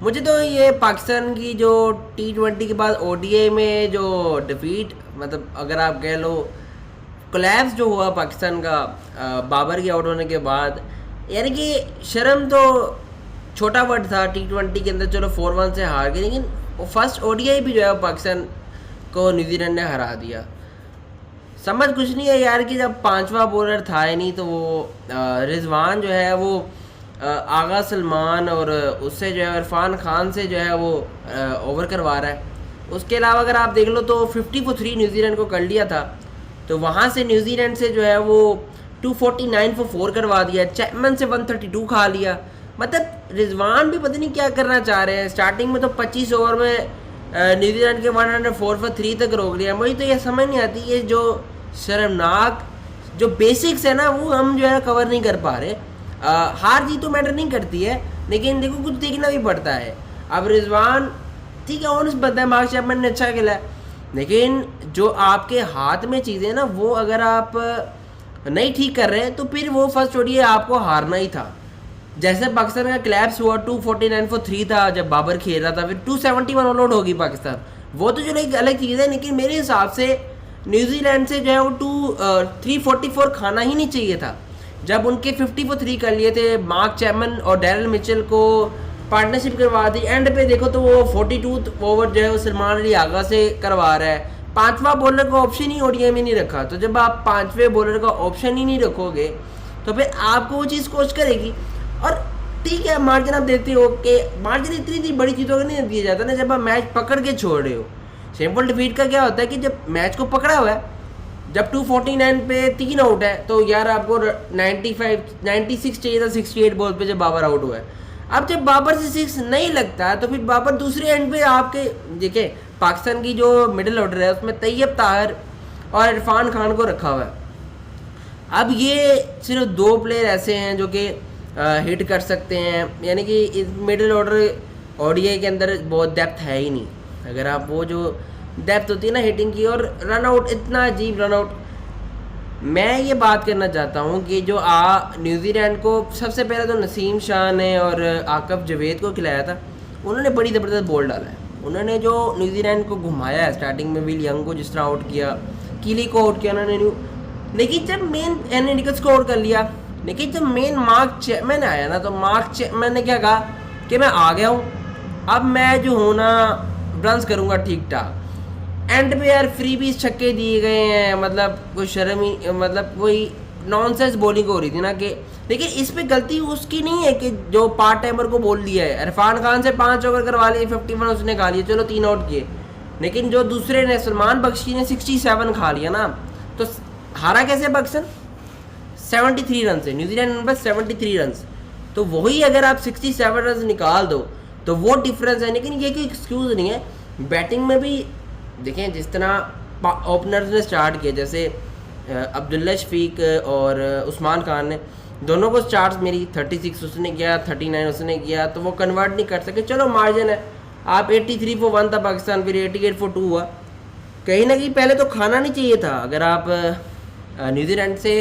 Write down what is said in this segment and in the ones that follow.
मुझे तो ये पाकिस्तान की जो T20 के बाद ओडीआई में जो डिफीट, मतलब अगर आप कह लो कोलैप्स जो हुआ पाकिस्तान का बाबर के आउट होने के बाद, यानी कि शर्म तो छोटा वर्ड था। T20 के अंदर चलो 4-1 से हार गए, लेकिन वो फर्स्ट ओडीआई भी जो है वो पाकिस्तान को न्यूजीलैंड ने हरा दिया। समझ कुछ नहीं है यार कि जब पांचवा बॉलर था ही नहीं, तो वो रिजवान जो है वो आगा सलमान और उससे जो है इरफान खान से जो है वो ओवर करवा रहा है। उसके अलावा अगर आप देख लो तो 50 for 3 न्यूजीलैंड को कर लिया था, तो वहाँ से न्यूजीलैंड से जो है वो 249 for 4 करवा दिया, चैपमैन से 132 खा लिया। मतलब रिजवान भी पता नहीं क्या करना चाह रहे हैं। स्टार्टिंग में तो 25 ओवर में न्यूजीलैंड के 104 for 3 तक रोक लिया। मुझे तो ये समझ नहीं आती, ये जो शर्मनाक जो बेसिक्स है ना वो हम जो है कवर नहीं कर पा रहे। हार जीत तो मैटर नहीं करती है, लेकिन देखो कुछ देखना भी पड़ता है। अब रिजवान ठीक है, ऑनेस्ट बंदा है, मार्क चैपमैन ने अच्छा खेला है, लेकिन जो आपके हाथ में चीज़ें ना वो अगर आप नहीं ठीक कर रहे तो फिर वो फर्स्ट ओडीआई आपको हारना ही था। जैसे पाकिस्तान का क्लैप्स हुआ 249 for 3 था जब बाबर खेल रहा था, फिर 271 ऑल आउट होगी पाकिस्तान, वो तो चलो एक अलग चीज़ है। लेकिन मेरे हिसाब से न्यूजीलैंड से जो है वो 344 खाना ही नहीं चाहिए था। जब उनके 50 for 3 कर लिए थे, मार्क चैपमैन और डैरल मिचेल को पार्टनरशिप करवा दी, एंड पे देखो तो वो 42 ओवर जो है वो सलमान अली आगा से करवा रहा है। पांचवा बॉलर का ऑप्शन ही ओडीआई में नहीं रखा, तो जब आप पांचवें बॉलर का ऑप्शन ही नहीं रखोगे तो फिर आपको वो चीज़ कोच करेगी। और ठीक है, मार्जिन आप देते हो कि मार्जिन इतनी बड़ी चीज़ों का नहीं दिया जाता ना, जब आप मैच पकड़ के छोड़ रहे हो। सिंपल डिफीट का क्या होता है कि जब मैच को पकड़ा हुआ है, जब 249 पे 3 आउट है, तो यार आपको 96 चाहिए था 68 बॉल पे जब बाबर आउट हुआ है। अब जब बाबर से 6 नहीं लगता तो फिर बाबर दूसरे एंड पे आपके देखिए पाकिस्तान की जो मिडिल ऑर्डर है उसमें तैयब ताहिर और इरफान खान को रखा हुआ है। अब ये सिर्फ 2 प्लेयर ऐसे हैं जो कि हिट कर सकते हैं, यानी कि इस मिडिल ऑर्डर ओडीआई के अंदर बहुत डेप्थ है ही नहीं। अगर आप वो जो डेप्थ होती है ना हिटिंग की, और रन आउट इतना अजीब रन आउट। मैं ये बात करना चाहता हूँ कि जो न्यूजीलैंड को सबसे पहले तो नसीम शाह ने और आकफ जवेद को खिलाया था, उन्होंने बड़ी ज़बरदस्त बॉल डाला है। उन्होंने जो न्यूजीलैंड को घुमाया है, स्टार्टिंग में विल यंग को जिस तरह आउट किया, कीली को आउट किया उन्होंने, लेकिन जब मेन एनी निकल्स को आउट कर लिया, लेकिन जब मेन मार्क चैपमैन आया ना, तो मार्क चैपमैन ने क्या कहा कि मैं आ गया हूँ, अब मैं जो हूँ ना रन्स करूँगा ठीक ठाक। एंड पे यार फ्री भी छक्के दिए गए हैं, मतलब कोई शर्म ही, मतलब कोई नॉनसेंस बॉलिंग हो रही थी ना कि। लेकिन इस पे गलती उसकी नहीं है कि जो पार्ट टाइमर को बोल दिया है। इरफान खान से 5 ओवर करवा लिए, 51 उसने खा लिए, चलो 3 आउट किए, लेकिन जो दूसरे ने सलमान बख्शी ने 67 खा लिया ना, तो हारा कैसे पाकिस्तान? 73 रन से, न्यूजीलैंड नंबर 73 रन। तो वही अगर आप 67 रन निकाल दो तो वो डिफरेंस है। लेकिन ये कोई एक्सक्यूज़ नहीं है। बैटिंग में भी देखें जिस तरह ओपनर्स ने स्टार्ट किया, जैसे अब्दुल्ला शफीक और उस्मान खान ने, दोनों को स्टार्ट मेरी 36 उसने किया, 39 उसने किया, तो वो कन्वर्ट नहीं कर सके। चलो मार्जिन है, आप 83 for 1 था पाकिस्तान, फिर 88 for 2 हुआ। कहीं ना कहीं पहले तो खाना नहीं चाहिए था। अगर आप न्यूजीलैंड से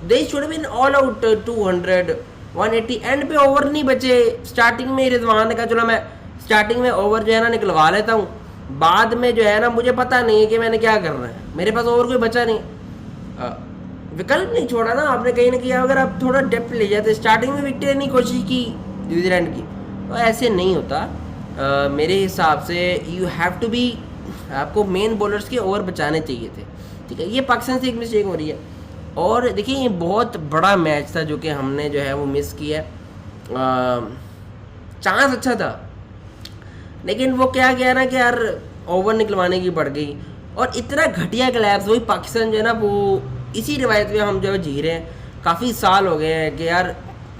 they should been all out 200 180, and पे ओवर नहीं बचे। स्टार्टिंग में रिजवान ने कहा चलो मैं स्टार्टिंग में ओवर जो है ना निकलवा लेता हूँ, बाद में जो है ना मुझे पता नहीं है कि मैंने क्या करना है, मेरे पास ओवर कोई बचा नहीं। विकल्प नहीं छोड़ा ना आपने कहीं ना कहीं। अगर आप थोड़ा डेप्थ ले जाते, स्टार्टिंग में विकेट लेने की कोशिश की न्यूजीलैंड की, तो ऐसे नहीं होता। मेरे हिसाब से यू हैव टू बी, आपको मेन बॉलर्स के ओवर बचाने चाहिए थे। ठीक है, ये पाकिस्तान से एक मिस्टेक हो रही है। और देखिए ये बहुत बड़ा मैच था जो कि हमने जो है वो मिस किया। चांस अच्छा था, लेकिन वो क्या गया ना कि यार ओवर निकलवाने की पड़ गई। और इतना घटिया क्लैप्स, वही पाकिस्तान जो है ना वो इसी रिवायत में हम जो है जी रहे हैं। काफ़ी साल हो गए हैं कि यार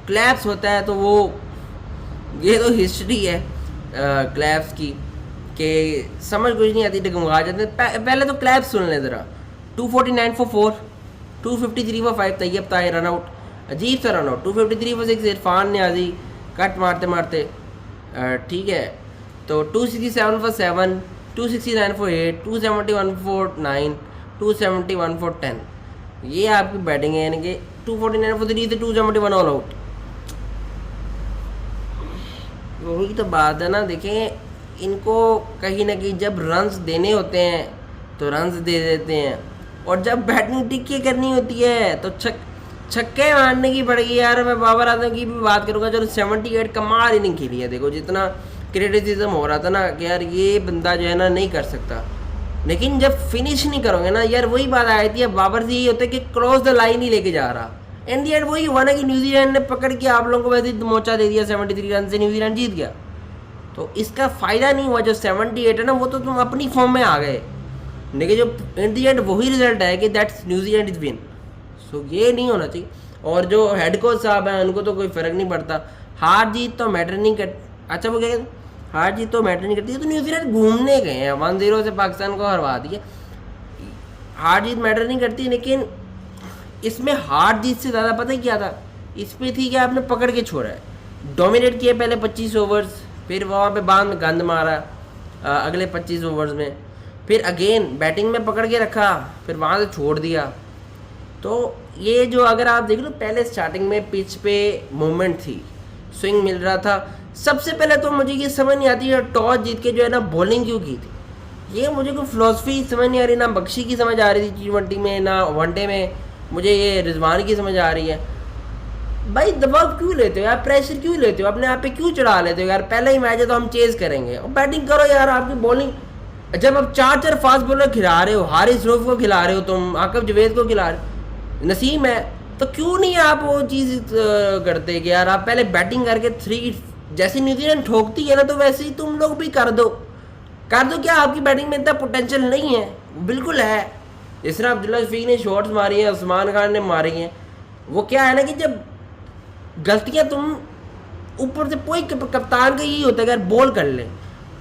क्लैप्स होता है, तो वो ये तो हिस्ट्री है क्लैप्स की कि समझ कुछ नहीं आती, डगमगा जाते। पहले तो क्लैप्स सुन लें ज़रा। 249 for 4, 253 for 5 Tayyab Tahir run out, अजीब सा run out. 253 for 6 Irfan Niazi cut मारते मारते, ठीक है। तो 267 for 7, 269 for 8, 271 for 9, 271 for 10, ये आपकी बैटिंग है। यानी कि 249 for 3 से 271 ऑल आउट। वही तो बात है ना। देखें, इनको कहीं ना कहीं जब रन्स देने होते हैं तो रन्स दे देते हैं, और जब बैटिंग टिक्की करनी होती है तो छक्के मारने की पड़ेगी यार। मैं बाबर आजम की भी बात करूँगा, चलो 78 कमाल इनिंग खेली है। देखो जितना क्रिटिसिज्म हो रहा था ना कि यार ये बंदा जो है ना नहीं कर सकता, लेकिन जब फिनिश नहीं करोगे ना यार, वही बात आई थी। अब बाबर से यही होता है कि क्रॉस द लाइन ही लेके जा रहा। इन दी एंड वही हुआ ना कि न्यूजीलैंड ने पकड़ के आप लोगों को वैसे ही मोचा दे दिया, 73 रन से न्यूजीलैंड जीत गया। तो इसका फ़ायदा नहीं हुआ। जो 78 है ना, वो तो तुम अपनी फॉर्म में आ गए, लेकिन जो इन दी एंड वही रिजल्ट है कि दैट्स न्यूजीलैंड इज विन। सो ये नहीं होना चाहिए। और जो हेड कोच साहब हैं उनको तो कोई फ़र्क नहीं पड़ता, हार जीत तो मैटर नहीं कर। अच्छा वो क्या कहते हैं, हार जीत तो मैटर नहीं करती। तो न्यूजीलैंड घूमने गए हैं, 1-0 से पाकिस्तान को हरवा दिया। हार जीत मैटर नहीं करती, लेकिन इसमें हार जीत से ज़्यादा पता ही क्या था, इसमें थी कि आपने पकड़ के छोड़ा है, डोमिनेट किए पहले 25 ओवर्स, फिर वहाँ पे बाद में गंद मारा अगले 25 ओवर्स में, फिर अगेन बैटिंग में पकड़ के रखा, फिर वहाँ से छोड़ दिया। तो ये जो अगर आप देख लो, पहले स्टार्टिंग में पिच पे मूवमेंट थी, स्विंग मिल रहा था। सबसे पहले तो मुझे ये समझ नहीं आती है टॉस जीत के जो है ना बॉलिंग क्यों की थी। ये मुझे कोई फिलोसफी समझ नहीं आ रही, ना बख्शी की समझ आ रही थी T20 में, ना वनडे में मुझे ये रिजवान की समझ आ रही है। भाई दबाव क्यों लेते हो यार, प्रेशर क्यों लेते हो, अपने आप पे क्यों चढ़ा लेते हो यार। पहले ही मैच है तो हम चेज करेंगे, और बैटिंग करो यार। आपकी बॉलिंग जब आप 4 फास्ट बॉलर खिला रहे हो, हारिस रऊफ को खिला रहे हो, तुम आकिब जवेद को खिला रहे हो, नसीम है, तो क्यों नहीं आप वो चीज़ करते कि यार आप पहले बैटिंग करके 3 जैसे न्यूजीलैंड ठोकती है ना, तो वैसे ही तुम लोग भी कर दो। क्या आपकी बैटिंग में इतना पोटेंशियल नहीं है? बिल्कुल है। जिस तरह अब्दुल्ला शफीक ने शॉट्स मारी हैं, उस्मान खान ने मारी हैं, वो क्या है ना कि जब गलतियां तुम ऊपर से कोई कप्तान का यही होता है कि यार बॉल कर ले।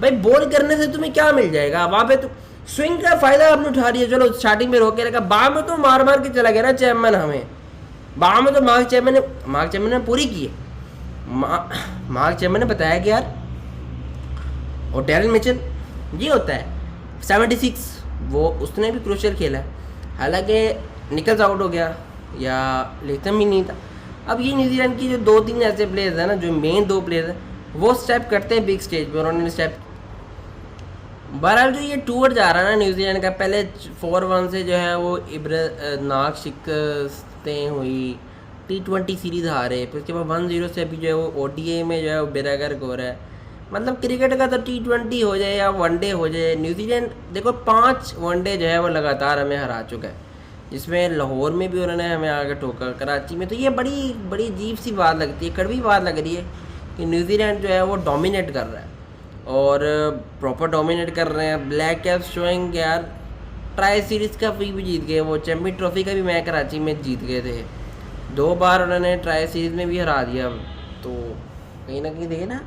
भाई बॉल करने से तुम्हें क्या मिल जाएगा? वहाँ पे तो स्विंग का फायदा आपने उठा रही है, चलो स्टार्टिंग में रोके रखा, बाद में तो मार मार के चला गया ना चैम्पियन। हमें बाद में तो मार्क चैम्पियन ने पूरी की है। मार्क चैम्पियन ने बताया कि यार, और डैरेन मिचेल ये होता है 76, वो उसने भी क्रूशियल खेला है, हालांकि निकल्स आउट हो गया या लेथम ही नहीं था। अब ये न्यूजीलैंड की जो 2-3 ऐसे प्लेयर्स हैं ना, जो मेन 2 प्लेयर्स हैं, वो स्टेप करते हैं बिग स्टेज पर, उन्होंने स्टेप। बहरहाल जो ये टूर जा रहा है ना न्यूजीलैंड का, पहले 4-1 से जो है वो नाक शिकस्तें हुई, T20 सीरीज़ हारे, फिर उसके बाद 1-0 से अभी जो है वो ODI में जो है वो बेरागर्क हो रहा है। मतलब क्रिकेट का तो T20 हो जाए या वनडे हो जाए, न्यूजीलैंड देखो 5 वनडे जो है वो लगातार हमें हरा चुका है, जिसमें लाहौर में भी उन्होंने हमें आगे ठोका, कराची में। तो ये बड़ी बड़ी अजीब सी बात लगती है, कड़वी बात लग रही है कि न्यूजीलैंड जो है वो डोमिनेट कर रहा है, और प्रॉपर डोमिनेट कर रहे हैं। ब्लैक कैप्स शोइंग यार ट्राई सीरीज़ का भी जीत गए, वो चैम्पियन ट्रॉफी का भी मैं कराची में जीत गए थे, 2 बार उन्होंने ट्राई सीरीज़ में भी हरा दिया। तो कहीं ना कहीं देखे ना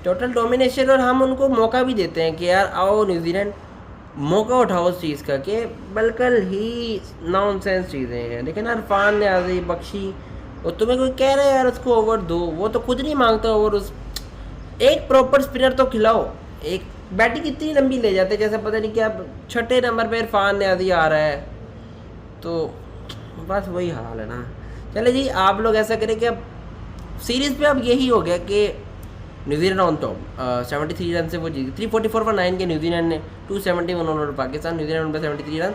टोटल डोमिनेशन, और हम उनको मौका भी देते हैं कि यार आओ न्यूजीलैंड मौका उठाओ उस चीज़ का, कि बिल्कुल ही नॉनसेंस चीज़ें हैं। लेकिन इरफान न्याज़ी, बख्शी, और तुम्हें कोई कह रहा है यार उसको ओवर दो, वो तो खुद नहीं मांगता ओवर। उस एक प्रॉपर स्पिनर तो खिलाओ। एक बैटिंग इतनी लंबी ले जाते जैसे पता नहीं क्या, 6ठे नंबर पे इरफान न्याज़ी आ रहा है, तो बस वही हाल है ना। चले जी, आप लोग ऐसा करें कि अब सीरीज़ पे अब यही हो गया कि न्यूजीलैंड ऑन टॉप, 73 रन से वो जीत, 344 for 9 के न्यूजीलैंड ने, 271 ओवर पाकिस्तान। न्यूजीलैंड पे 73 run,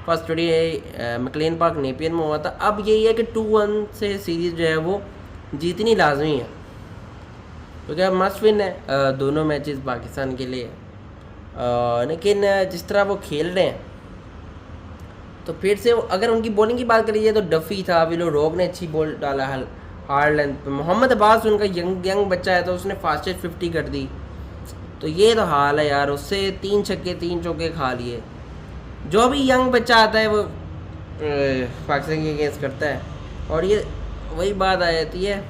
first ODI McLean Park Napier में हुआ था। अब यही है कि 2-1 से सीरीज़ जो है वो जीतनी लाजमी है, क्योंकि अब मस्ट विन है दोनों मैचेस पाकिस्तान के लिए। लेकिन जिस तरह वो खेल रहे हैं, तो फिर से अगर उनकी बॉलिंग की बात करिए तो डफ़ी था, विलो रॉक ने अच्छी बॉल डाला, हार्ड लेंथ पे। मोहम्मद अब्बास उनका यंग बच्चा है, तो उसने फास्टेस्ट 50 कर दी। तो ये तो हाल है यार, उससे 3 छक्के 3 चौके खा लिए। जो भी यंग बच्चा आता है वो पाकिस्तान के अगेंस्ट करता है, और ये वही बात आ जाती है,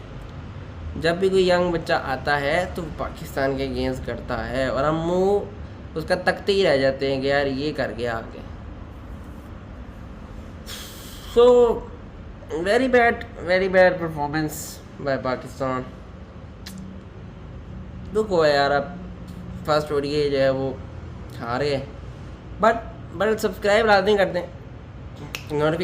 जब भी कोई यंग बच्चा आता है तो पाकिस्तान के अगेंस्ट करता है, और हम मुँह उसका तकते ही रह जाते हैं कि यार ये कर गया आगे। So very bad performance by Pakistan. दुख हुआ यार, अब फर्स्ट ODI जो है वो हारे, बट सब्सक्राइब लाजमी करते हैं, नोटिफिकेशन